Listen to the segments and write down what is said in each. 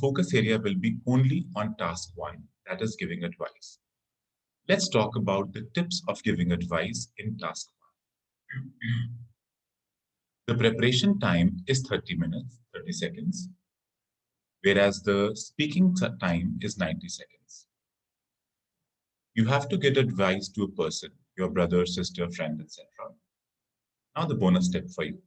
focus area will be only on task 1, that is giving advice. Let's talk about the tips of giving advice in task 1. The preparation time is 30 minutes, 30 seconds, whereas the speaking time is 90 seconds. You have to get advice to a person, your brother, sister, friend, etc. Now the bonus tip for you.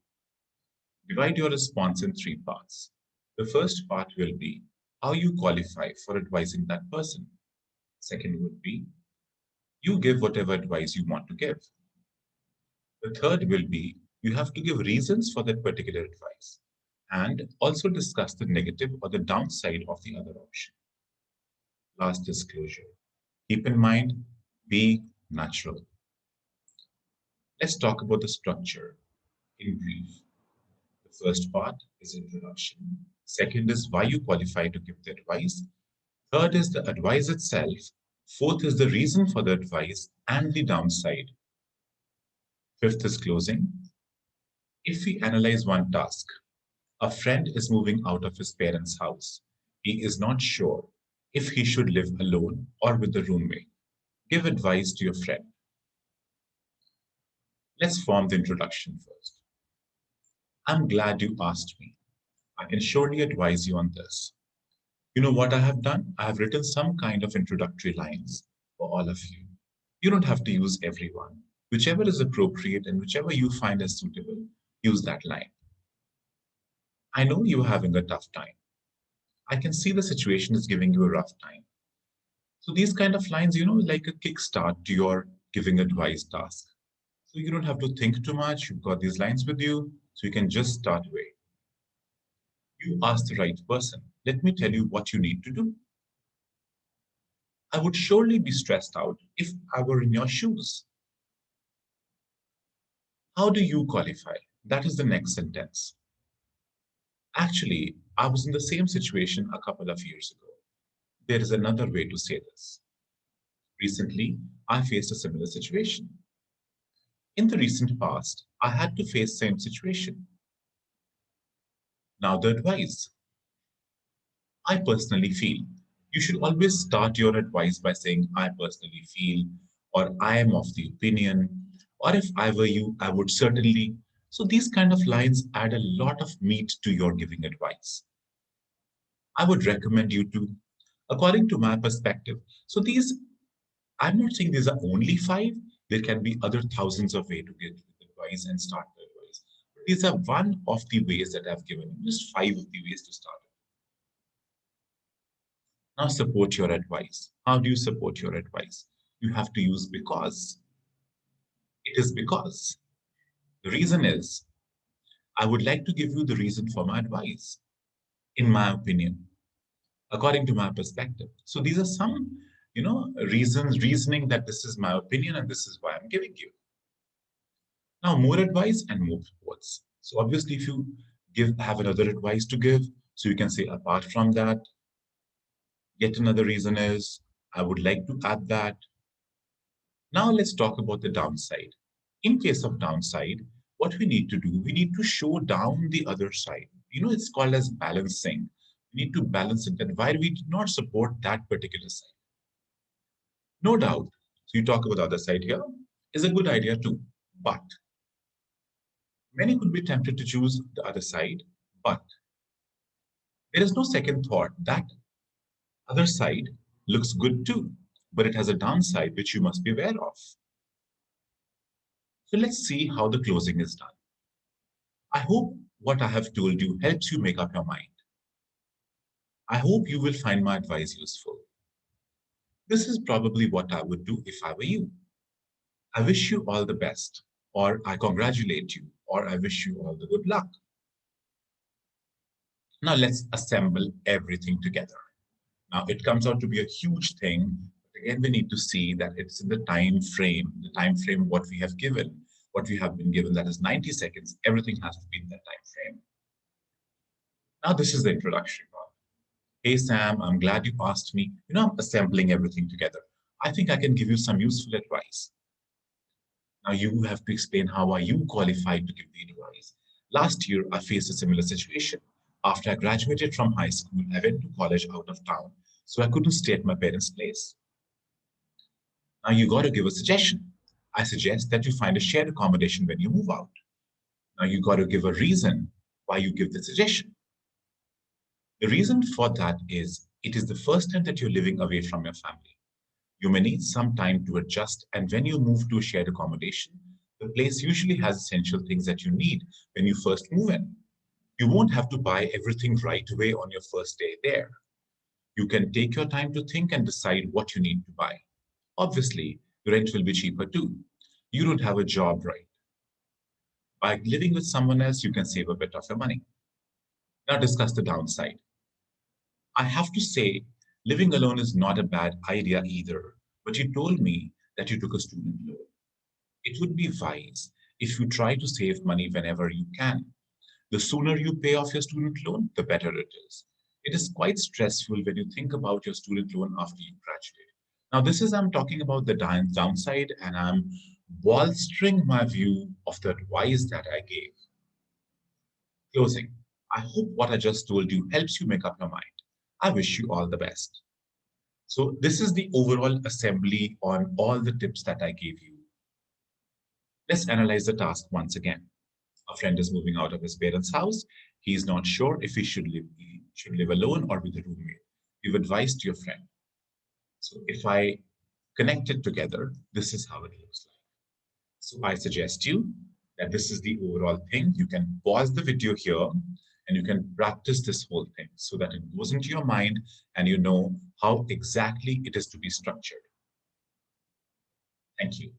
Divide your response in 3 parts. The first part will be how you qualify for advising that person. Second would be you give whatever advice you want to give. The third will be you have to give reasons for that particular advice and also discuss the negative or the downside of the other option. Last disclosure. Keep in mind, be natural. Let's talk about the structure in brief. The first part is introduction. Second is why you qualify to give the advice. Third is the advice itself. Fourth is the reason for the advice and the downside. Fifth is closing. If we analyze one task, a friend is moving out of his parents' house. He is not sure if he should live alone or with a roommate. Give advice to your friend. Let's form the introduction first. I'm glad you asked me. I can surely advise you on this. You know what I have done? I have written some kind of introductory lines for all of you. You don't have to use every one. Whichever is appropriate and whichever you find as suitable, use that line. I know you're having a tough time. I can see the situation is giving you a rough time. So these kind of lines, like a kickstart to your giving advice task. So you don't have to think too much. You've got these lines with you, so you can just start away. You asked the right person. Let me tell you what you need to do. I would surely be stressed out if I were in your shoes. How do you qualify? That is the next sentence. Actually, I was in the same situation a couple of years ago. There is another way to say this. Recently, I faced a similar situation. In the recent past, I had to face the same situation. Now the advice. I personally feel. You should always start your advice by saying, I personally feel, or I am of the opinion, or if I were you, I would certainly. So these kind of lines add a lot of meat to your giving advice. I would recommend you to, according to my perspective. So these, I'm not saying these are only 5. There can be other thousands of ways to give advice and start the advice. But these are one of the ways that I've given you, just 5 of the ways to start it. Now support your advice. How do you support your advice? You have to use because. It is because. The reason is, I would like to give you the reason for my advice, in my opinion, according to my perspective. So these are some, reasoning that this is my opinion and this is why I'm giving you. Now, more advice and more quotes. So obviously, if you have another advice to give, so you can say, apart from that, yet another reason is, I would like to add that. Now let's talk about the downside. In case of downside, what we need to do, we need to show down the other side. It's called as balancing. We need to balance it, that why we do not support that particular side. No doubt, so you talk about the other side here, is a good idea too. But many could be tempted to choose the other side, but there is no second thought. That other side looks good too, but it has a downside which you must be aware of. So let's see how the closing is done. I hope what I have told you helps you make up your mind. I hope you will find my advice useful. This is probably what I would do if I were you. I wish you all the best, or I congratulate you, or I wish you all the good luck. Now let's assemble everything together. Now it comes out to be a huge thing. But again, we need to see that it's in the time frame what we have given, what we have been given, that is 90 seconds. Everything has to be in that time frame. Now this is the introductory part. Hey Sam, I'm glad you asked me. I'm assembling everything together. I think I can give you some useful advice. Now you have to explain how are you qualified to give the advice. Last year, I faced a similar situation. After I graduated from high school, I went to college out of town, so I couldn't stay at my parents' place. Now you got to give a suggestion. I suggest that you find a shared accommodation when you move out. Now you got to give a reason why you give the suggestion. The reason for that is it is the first time that you're living away from your family. You may need some time to adjust, and when you move to a shared accommodation, the place usually has essential things that you need when you first move in. You won't have to buy everything right away on your first day there. You can take your time to think and decide what you need to buy. Obviously, the rent will be cheaper too. You don't have a job, right? By living with someone else, you can save a bit of your money. Now discuss the downside. I have to say, living alone is not a bad idea either, but you told me that you took a student loan. It would be wise if you try to save money whenever you can. The sooner you pay off your student loan, the better it is. It is quite stressful when you think about your student loan after you graduate. Now, I'm talking about the downside, and I'm bolstering my view of the advice that I gave. Closing. I hope what I just told you helps you make up your mind. I wish you all the best. So, this is the overall assembly on all the tips that I gave you. Let's analyze the task once again. A friend is moving out of his parents' house. He is not sure if he should live alone or with a roommate. Give advice to your friend. So if I connect it together, this is how it looks like. So I suggest you that this is the overall thing. You can pause the video here and you can practice this whole thing so that it goes into your mind and you know how exactly it is to be structured. Thank you.